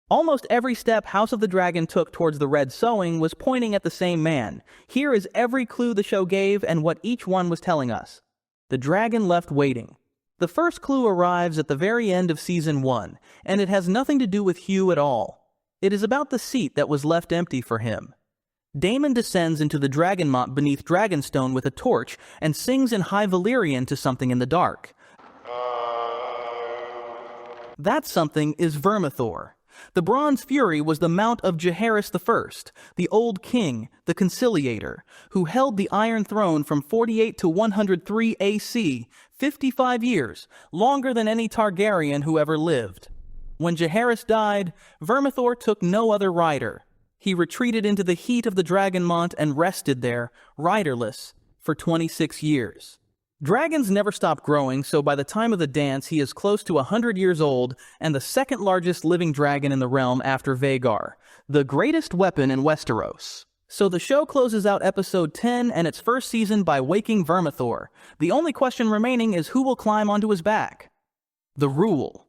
Almost every step House of the Dragon took towards the Red Sowing was pointing at the same man. Here is every clue the show gave and what each one was telling us. The dragon left waiting. The first clue arrives at the very end of Season 1, and it has nothing to do with Hugh at all. It is about the seat that was left empty for him. Daemon descends into the Dragonmont beneath Dragonstone with a torch and sings in High Valyrian to something in the dark. That something is Vermithor. The Bronze Fury was the mount of Jaehaerys I, the Old King, the Conciliator, who held the Iron Throne from 48 to 103 AC, 55 years, longer than any Targaryen who ever lived. When Jaehaerys died, Vermithor took no other rider. He retreated into the heat of the Dragonmont and rested there, riderless, for 26 years. Dragons never stop growing, so by the time of the dance he is close to 100 years old and the second largest living dragon in the realm after Vhagar, the greatest weapon in Westeros. So the show closes out episode 10 and its first season by waking Vermithor. The only question remaining is who will climb onto his back. The rule.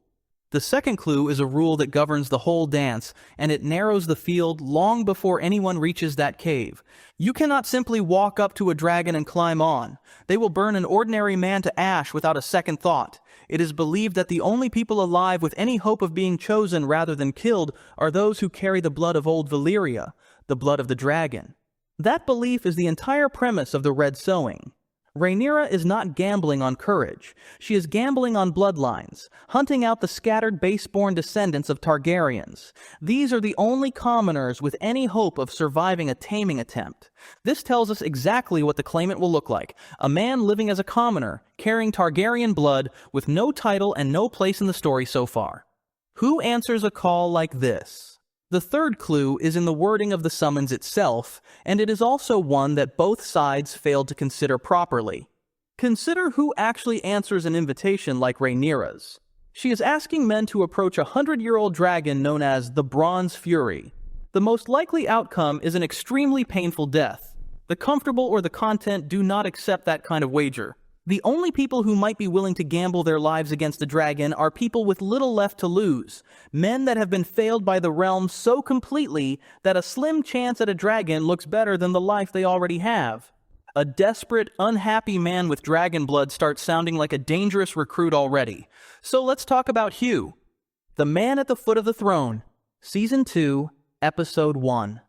The second clue is a rule that governs the whole dance, and it narrows the field long before anyone reaches that cave. You cannot simply walk up to a dragon and climb on. They will burn an ordinary man to ash without a second thought. It is believed that the only people alive with any hope of being chosen rather than killed are those who carry the blood of old Valyria, the blood of the dragon. That belief is the entire premise of the Red Sowing. Rhaenyra is not gambling on courage. She is gambling on bloodlines, hunting out the scattered base-born descendants of Targaryens. These are the only commoners with any hope of surviving a taming attempt. This tells us exactly what the claimant will look like: a man living as a commoner, carrying Targaryen blood, with no title and no place in the story so far. Who answers a call like this? The third clue is in the wording of the summons itself, and it is also one that both sides failed to consider properly. Consider who actually answers an invitation like Rhaenyra's. She is asking men to approach a 100-year-old dragon known as the Bronze Fury. The most likely outcome is an extremely painful death. The comfortable or the content do not accept that kind of wager. The only people who might be willing to gamble their lives against a dragon are people with little left to lose, men that have been failed by the realm so completely that a slim chance at a dragon looks better than the life they already have. A desperate, unhappy man with dragon blood starts sounding like a dangerous recruit already. So let's talk about Hugh, the man at the foot of the throne. Season 2, Episode 1.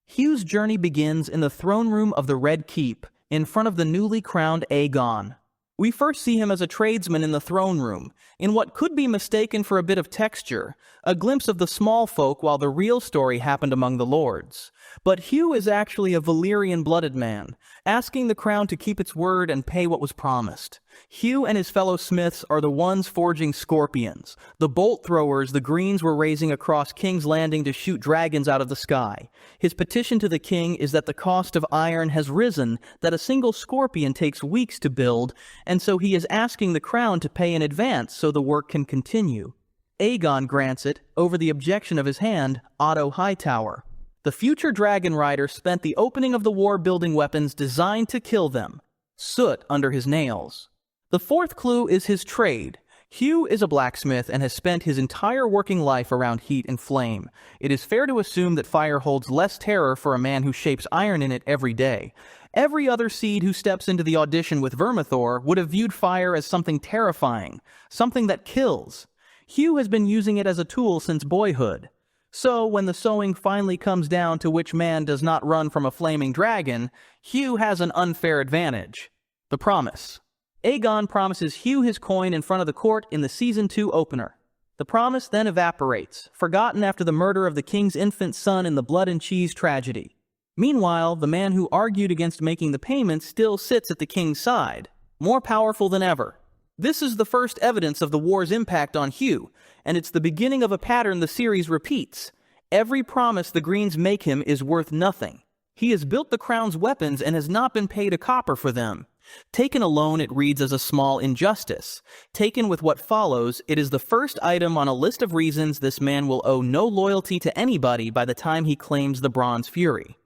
Hugh's journey begins in the throne room of the Red Keep, in front of the newly crowned Aegon. We first see him as a tradesman in the throne room, in what could be mistaken for a bit of texture, a glimpse of the small folk while the real story happened among the lords. But Hugh is actually a Valyrian-blooded man, asking the crown to keep its word and pay what was promised. Hugh and his fellow smiths are the ones forging scorpions, the bolt throwers the Greens were raising across King's Landing to shoot dragons out of the sky. His petition to the king is that the cost of iron has risen, that a single scorpion takes weeks to build, and so he is asking the crown to pay in advance so the work can continue. Aegon grants it, over the objection of his hand, Otto Hightower. The future dragon rider spent the opening of the war building weapons designed to kill them, soot under his nails. The fourth clue is his trade. Hugh is a blacksmith and has spent his entire working life around heat and flame. It is fair to assume that fire holds less terror for a man who shapes iron in it every day. Every other seed who steps into the audition with Vermithor would have viewed fire as something terrifying, something that kills. Hugh has been using it as a tool since boyhood. So, when the sowing finally comes down to which man does not run from a flaming dragon, Hugh has an unfair advantage. The promise. Aegon promises Hugh his coin in front of the court in the Season 2 opener. The promise then evaporates, forgotten after the murder of the king's infant son in the blood and cheese tragedy. Meanwhile, the man who argued against making the payment still sits at the king's side, more powerful than ever. This is the first evidence of the war's impact on Hugh, and it's the beginning of a pattern the series repeats. Every promise the Greens make him is worth nothing. He has built the crown's weapons and has not been paid a copper for them. Taken alone, it reads as a small injustice. Taken with what follows, it is the first item on a list of reasons this man will owe no loyalty to anybody by the time he claims the Bronze Fury.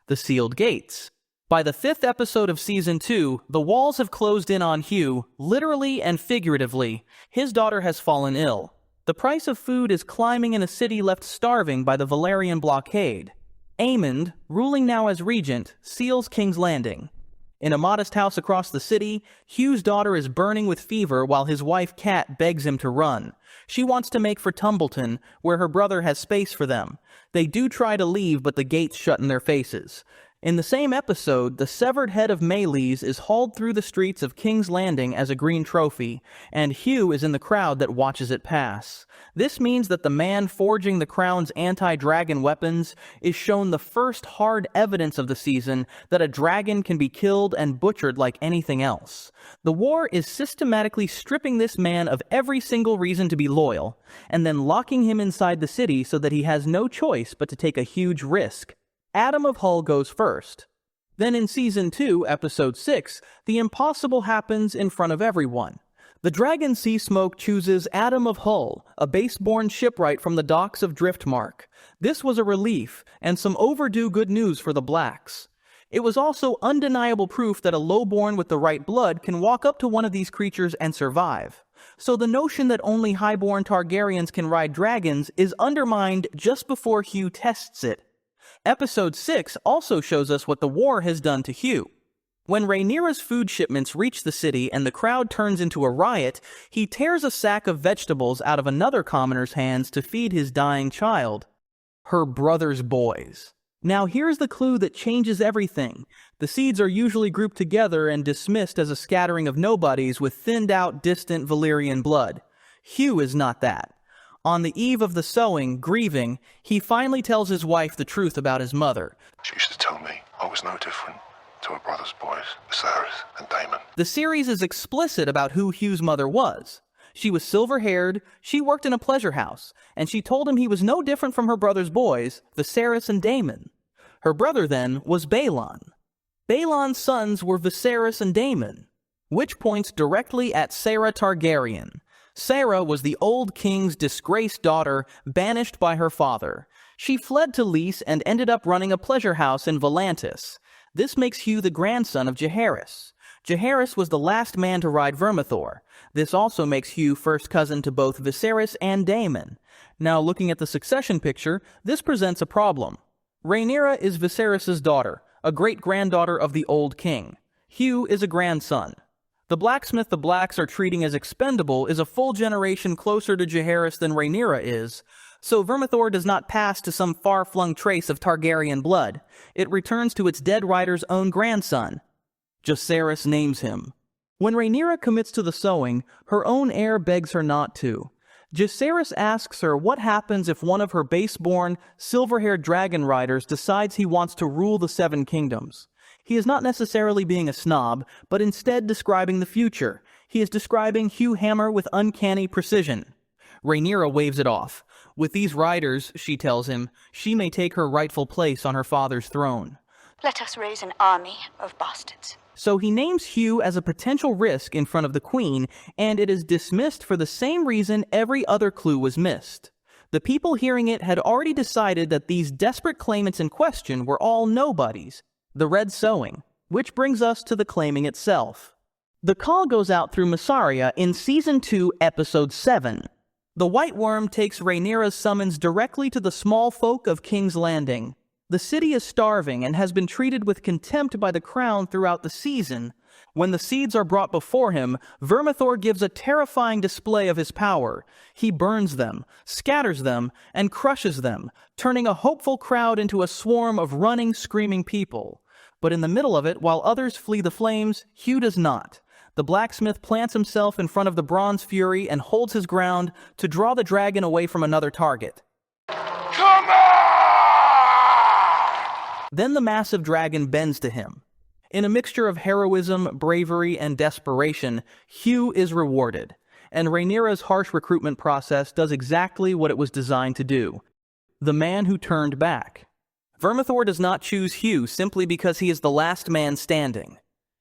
The sealed gates. By the 5th episode of Season 2, the walls have closed in on Hugh, literally and figuratively. His daughter has fallen ill. The price of food is climbing in a city left starving by the Valyrian blockade. Aemond, ruling now as regent, seals King's Landing. In a modest house across the city, Hugh's daughter is burning with fever while his wife Cat begs him to run. She wants to make for Tumbleton, where her brother has space for them. They do try to leave, but the gates shut in their faces. In the same episode, the severed head of Meleys is hauled through the streets of King's Landing as a green trophy, and Hugh is in the crowd that watches it pass. This means that the man forging the crown's anti-dragon weapons is shown the first hard evidence of the season that a dragon can be killed and butchered like anything else. The war is systematically stripping this man of every single reason to be loyal, and then locking him inside the city so that he has no choice but to take a huge risk. Adam of Hull goes first. Then in Season 2, Episode 6, the impossible happens in front of everyone. The Dragon Sea Smoke chooses Adam of Hull, a base-born shipwright from the docks of Driftmark. This was a relief, and some overdue good news for the Blacks. It was also undeniable proof that a lowborn with the right blood can walk up to one of these creatures and survive. So the notion that only highborn Targaryens can ride dragons is undermined just before Hugh tests it. Episode 6 also shows us what the war has done to Hugh. When Rhaenyra's food shipments reach the city and the crowd turns into a riot, he tears a sack of vegetables out of another commoner's hands to feed his dying child. Her brother's boys. Now here's the clue that changes everything. The seeds are usually grouped together and dismissed as a scattering of nobodies with thinned-out, distant Valyrian blood. Hugh is not that. On the eve of the sowing, grieving, he finally tells his wife the truth about his mother. She used to tell me I was no different to her brother's boys, Viserys and Daemon. The series is explicit about who Hugh's mother was. She was silver-haired, she worked in a pleasure house, and she told him he was no different from her brother's boys, Viserys and Daemon. Her brother, then, was Baelon. Baelon's sons were Viserys and Daemon, which points directly at Saera Targaryen. Saera was the old king's disgraced daughter, banished by her father. She fled to Lys and ended up running a pleasure house in Volantis. This makes Hugh the grandson of Jaehaerys. Jaehaerys was the last man to ride Vermithor. This also makes Hugh first cousin to both Viserys and Daemon. Now looking at the succession picture, this presents a problem. Rhaenyra is Viserys' daughter, a great-granddaughter of the old king. Hugh is a grandson. The blacksmith the Blacks are treating as expendable is a full generation closer to Jaehaerys than Rhaenyra is, so Vermithor does not pass to some far-flung trace of Targaryen blood. It returns to its dead rider's own grandson. Jaehaerys names him. When Rhaenyra commits to the sowing, her own heir begs her not to. Jaehaerys asks her what happens if one of her base-born, silver-haired dragon riders decides he wants to rule the Seven Kingdoms. He is not necessarily being a snob, but instead describing the future. He is describing Hugh Hammer with uncanny precision. Rhaenyra waves it off. With these riders, she tells him, she may take her rightful place on her father's throne. Let us raise an army of bastards. So he names Hugh as a potential risk in front of the queen, and it is dismissed for the same reason every other clue was missed. The people hearing it had already decided that these desperate claimants in question were all nobodies. The red sowing, which brings us to the claiming itself. The call goes out through Mysaria in Season 2, Episode 7. The White Worm takes Rhaenyra's summons directly to the small folk of King's Landing. The city is starving and has been treated with contempt by the crown throughout the season. When the seeds are brought before him, Vermithor gives a terrifying display of his power. He burns them, scatters them, and crushes them, turning a hopeful crowd into a swarm of running, screaming people. But in the middle of it, while others flee the flames, Hugh does not. The blacksmith plants himself in front of the Bronze Fury and holds his ground to draw the dragon away from another target. Come on! Then the massive dragon bends to him. In a mixture of heroism, bravery, and desperation, Hugh is rewarded, and Rhaenyra's harsh recruitment process does exactly what it was designed to do. The man who turned back. Vermithor does not choose Hugh simply because he is the last man standing.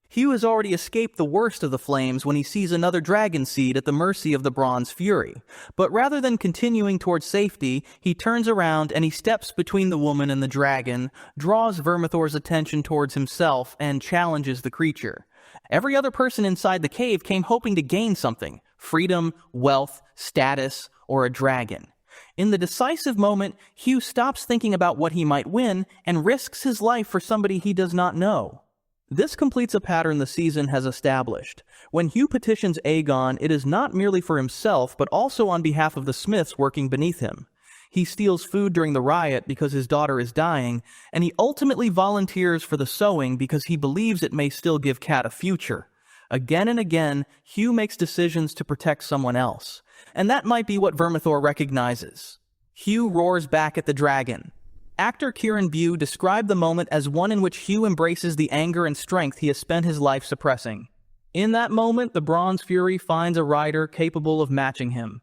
Hugh has already escaped the worst of the flames when he sees another dragon seed at the mercy of the Bronze Fury. But rather than continuing towards safety, he turns around and he steps between the woman and the dragon, draws Vermithor's attention towards himself, and challenges the creature. Every other person inside the cave came hoping to gain something: freedom, wealth, status, or a dragon. In the decisive moment, Hugh stops thinking about what he might win and risks his life for somebody he does not know. This completes a pattern the season has established. When Hugh petitions Aegon, it is not merely for himself, but also on behalf of the Smiths working beneath him. He steals food during the riot because his daughter is dying, and he ultimately volunteers for the sowing because he believes it may still give Cat a future. Again and again, Hugh makes decisions to protect someone else, and that might be what Vermithor recognizes. Hugh roars back at the dragon. Actor Kieran Bew described the moment as one in which Hugh embraces the anger and strength he has spent his life suppressing. In that moment, the Bronze Fury finds a rider capable of matching him.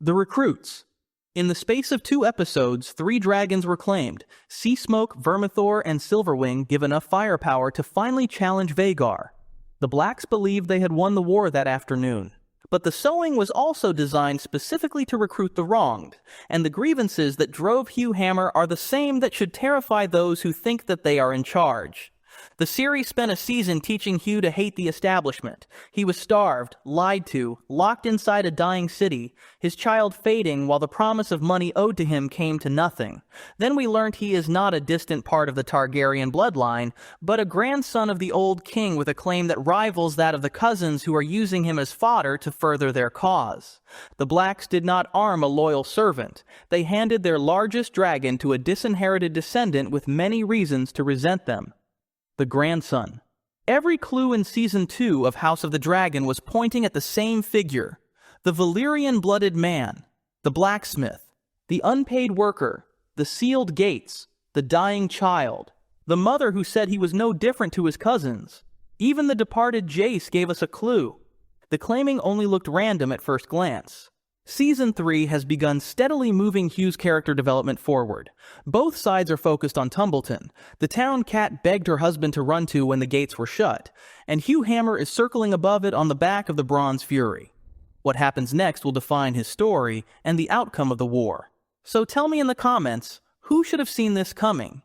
The recruits. In the space of 2 episodes, 3 dragons were claimed. Seasmoke, Vermithor, and Silverwing give enough firepower to finally challenge Vhagar. The Blacks believed they had won the war that afternoon. But the sowing was also designed specifically to recruit the wronged, and the grievances that drove Hugh Hammer are the same that should terrify those who think that they are in charge. The series spent a season teaching Hugh to hate the establishment. He was starved, lied to, locked inside a dying city, his child fading while the promise of money owed to him came to nothing. Then we learned he is not a distant part of the Targaryen bloodline, but a grandson of the old king with a claim that rivals that of the cousins who are using him as fodder to further their cause. The Blacks did not arm a loyal servant. They handed their largest dragon to a disinherited descendant with many reasons to resent them. The grandson. Every clue in Season 2 of House of the Dragon was pointing at the same figure. The Valyrian-blooded man, the blacksmith, the unpaid worker, the sealed gates, the dying child, the mother who said he was no different to his cousins. Even the departed Jace gave us a clue. The claiming only looked random at first glance. Season 3 has begun steadily moving Hugh's character development forward. Both sides are focused on Tumbleton, the town Cat begged her husband to run to when the gates were shut, and Hugh Hammer is circling above it on the back of the Bronze Fury. What happens next will define his story and the outcome of the war. So tell me in the comments, who should have seen this coming?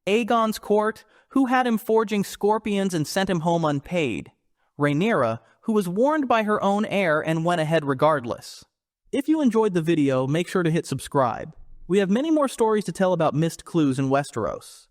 Aegon's court, who had him forging scorpions and sent him home unpaid? Rhaenyra, who was warned by her own heir and went ahead regardless? If you enjoyed the video, make sure to hit subscribe. We have many more stories to tell about missed clues in Westeros.